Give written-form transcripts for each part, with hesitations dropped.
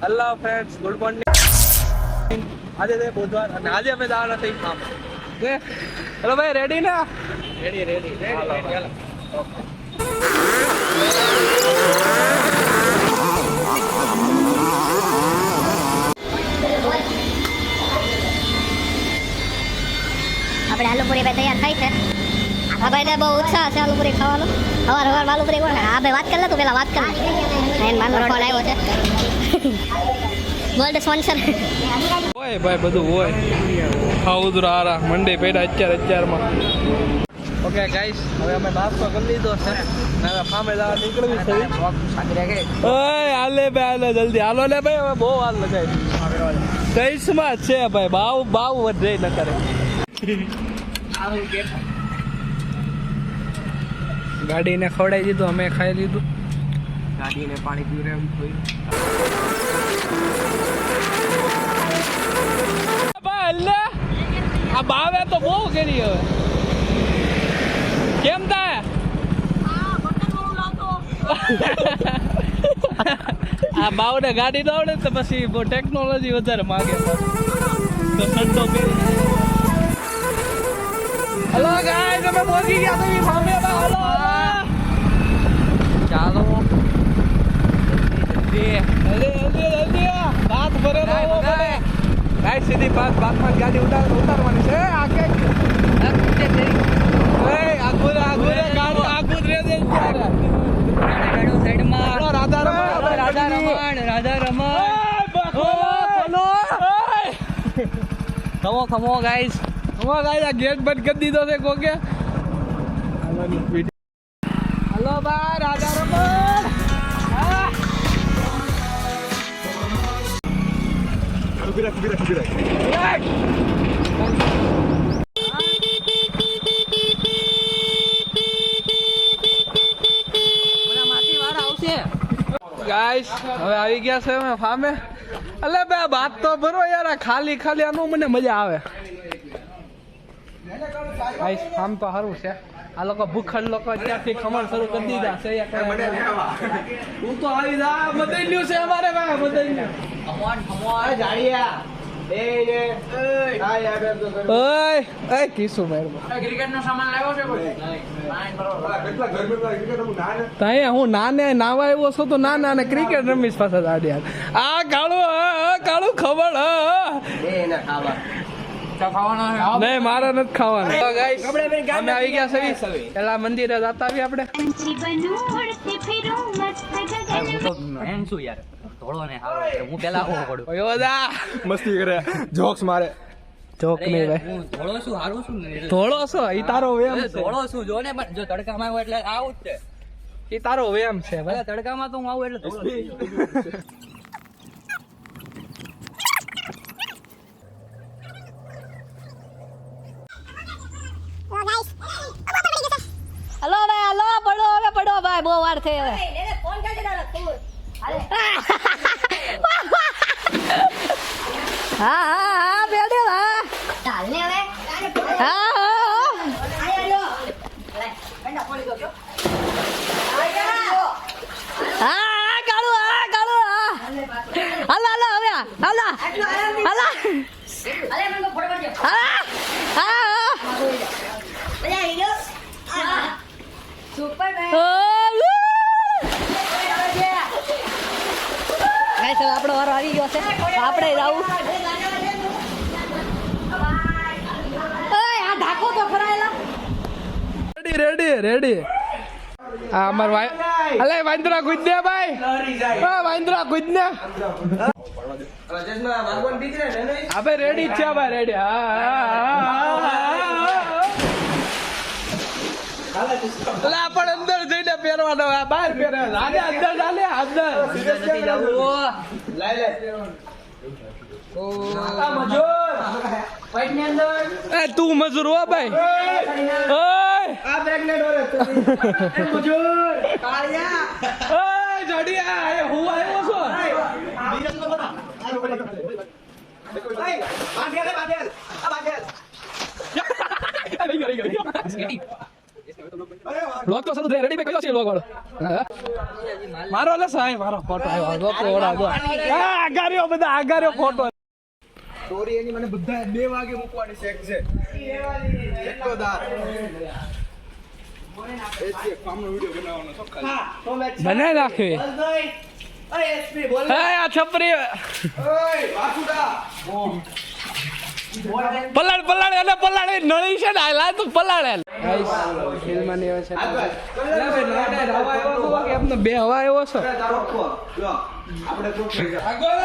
Hello friends, good morning. આજે છે બુધવાર અને આજે અમે જવાના છીએ કામ. હેલો ભાઈ, રેડી ને? રેડી. ઓકે. આપણે આલુપુરી ભાઈ તૈયાર થાય છે. આ ભાઈને બહુ ઉત્સાહ છે આલુપુરી ખાવાનો. સવાર આલુપુરી કોણ ખાય? હા ભાઈ, વાત કરી લે તું પેલા વાત કરી. એને મારો ફોન આવ્યો છે. Gold sponsor. હોય ભાઈ, બધું હોય. ખાવું આરા મંડી પેડા અત્યારમાં. ઓકે ગાઈસ, હવે અમે નાસ્તો કરી લીધો છે. હવે ફામે જવા નીકળવી છે. ઓય હાલે ભાઈ, હાલો જલ્દી હાલો ને ભાઈ, હવે બહુ વાર લગાવી. 23 માં છે ભાઈ, બાવ વધે ન કરે. ગાડીને ખવડાવી દીધું, અમે ખાઈ લીધું. ગાડીને પાણી પીવડાવી દીધું. આ બાવે તો બહુ કરી હવે. કેમ થાય આ બાવને ગાડી ન આવડે તો પછી ટેકનોલોજી વધારે માંગે. તો સંતો કરી. હેલો ગાઈસ, અમે પહોંચી ગયા તો ફામે. હેલો ચાલો જલ્દી રાત ભરે ગાઈસ. સીધી પાંચ ગાડી ઉતારવાની છે. આગે આગુ રે દે સાઈડમાં. રાધા રમણ ખમો ગાઈસ. આ ગેટ બંધ કરી દીધો છે કોકે. હલો ભાઈ, રાધા રમણ. ગાઈસ, હવે આવી ગયા છે અમે ફામે. અલે બે બાત તો ભરો યાર, ખાલી આનું મને મજા આવે. ગાઈસ, ફામ તો સારું છે. આ લોકો ભૂખડ લોકો ત્યાંથી ખમણ શરૂ કરી દીધા છે. હું તો આવી જા બદલ્યું છે અમારે ભાઈ, બદલ્યું. કિસ્સો ક્રિકેટનો સામાન લાવ્યો છે કોઈ? હું નાને નાવા આવ્યો છું તો ના ક્રિકેટ રમીશ પાછા દાડિયા. આ કાળું ખબર નહીં, મારે નથી ખાવાનું. અમે આવી ગયા છે. પેલા મંદિરે જતા આવી આપણે. હું પેલા મસ્તી કરે, જોક્સ મારે. જોક નહીં ભાઈ, ધોળો શું હારું શું ધોળો છો ઈ તારો વેમ છે. ધોળો શું જો ને, જો તડકામાં આવું એટલે આવું જ છે. ઈ તારો વેમ છે ભાઈ. તડકામાં તો હું આવું એટલે ધોળો. હલો ભાઈ, હલો પડો ભાઈ, બહુ વાર થઈ હવે. હા બેડે ચાલને હવે. હા કાળુ હાલો હવે હાલો આપણો વારો આવી ગયો છે. આપણે જાવું. આ ઢાકો તો ફરાયેલા. રેડી. આ અમાર અલે વાંદરા કૂદ દે ભાઈ. વાંદરા કૂદ ને. અબે રેડી છે ભાઈ, રેડી. અલા પણ અંદર જઈને પહેરવાનો, બહાર પહેરે. અંદર અંદર નથી જવું. લે તું મજૂર હો ભાઈ. હું આવ્યો છું. લોક તો શરૂ થઈ. રેડી ભાઈ, કયો છે લોક વાળો? મારો લે સાહેબ મારો ફોટો આવ્યો જો તો ઓડા જો આગાર્યો બધા આગાર્યો ફોટો સ્ટોરી એની મને બધા 2 વાગે મૂકવાની છે એક્ઝેક્ટ એટલોદાર એ છે કામનો વિડિયો બનાવવાનો છો ખાલી બને રાખે ઓય એસપી બોલ હે આ છપરી ઓય વાસુડા પલાડ પલાડ અને પલાડ નળી છે ને હાલા તો પલાડ ગાઈસ ફિલ્મની આવે છે લે ભાઈ નાડે હવા આવ્યો છો કે આપને બે હવા આવ્યો છો જો આપણે ગ્રુપ થઈ ગયા આગળ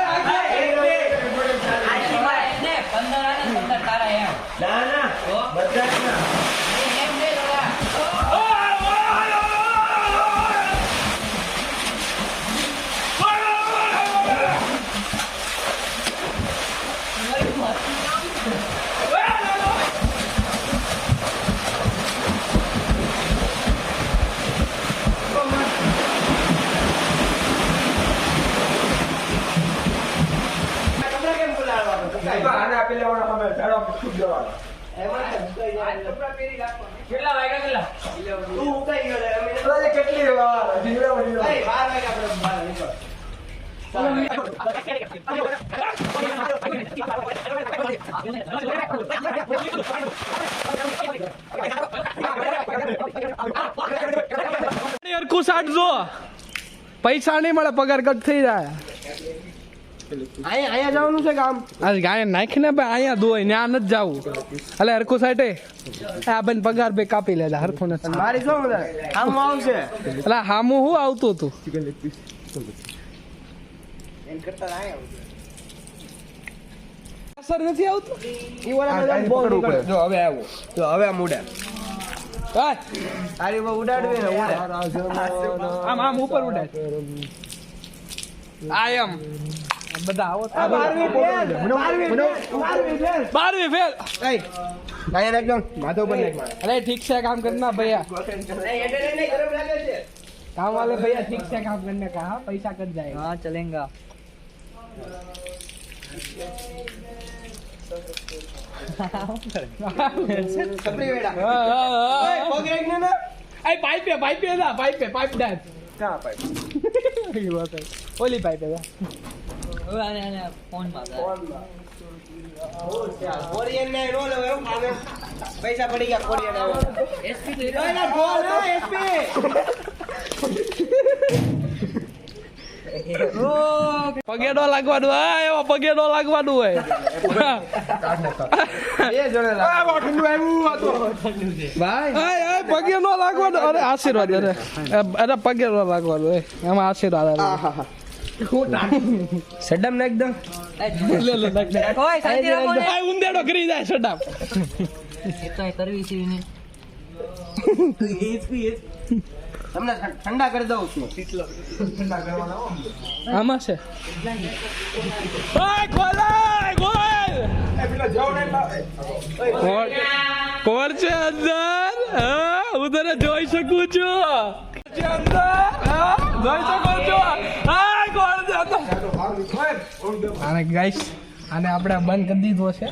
ના ના બધા ના આના પેલા વાળા અમે ઝાડો છૂટ જવાનો કેટલા વાગ્યા કેટલા તું ઉકાઈ ગયો અમે કેટલી વાર જીવડા વળી 12 વાગ્યા આપણે હરખું સાટજો પૈસા નહીં મળે પગાર કટ થઈ જાય અહીંયા જવાનું છે કામ આ ગાય નાખીને ભાઈ અહીંયા દોય ને આ નથી જવું એટલે હરખું સાટે આ બેન પગાર બે કાપી લેતા હરખું નથી મારી શું મદદ આમ આવશે એટલે હામું હું આવતું હતું એમ કરતા આયા અસર નથી આવતું ઈ વાળા મેદાન બોલ જો હવે આવો જો હવે આમ ઉડે આરી બહુ ઉડાડવે ને ઉડે આમ આમ ઉપર ઉડે આયમ બધા આવો 12મી ફેલ એ કાયા એકદમ માધવ પર નાખ અરે ઠીક છે કામ કરના ભैया ગરમ લાગે છે काम वाले भैया ठीक से काम करने का हाँ पैसा कट जाएगा हाँ चलेगा સપરી વેડા ओए પગ રેક ને ના आई पाइप है ना पाइप डाल કા પાઈ ये बात है ओली पाइप है फोन मार કોરિયન ને નો લે એવું કામે પૈસા પડી ગયા કોરિયન આવે एसपी ઓય બોલ ના એસપી પગેડો લાગવાનું હા એવા પગેડો લાગવાનું હોય એ જણે લાગે આ ઠંડુ આવ્યું હતો ભાઈ આય પગેડો લાગવાનું અરે આશીર્વાદ અરે પગેડો લાગવાનું હોય એમાં આશીર્વાદ આવે સડમ ને એકદમ લે લે ओए शांति रखो ने આય ઉંદેડો કરી જાય સડાપ ये तो है करवी सी ने તમને ઠંડા કરી દઉં છું આમાં છે ઓય ખોલાય ખોલ એ પેલા જાવ ને કોણ છે અંદર હા ઉધર જોઈ શકું છું છે અંદર હા જોઈ શકું છું હા કોણ છે અંદર આને ગાઈસ આને આપણે બંધ કરી દીધો છે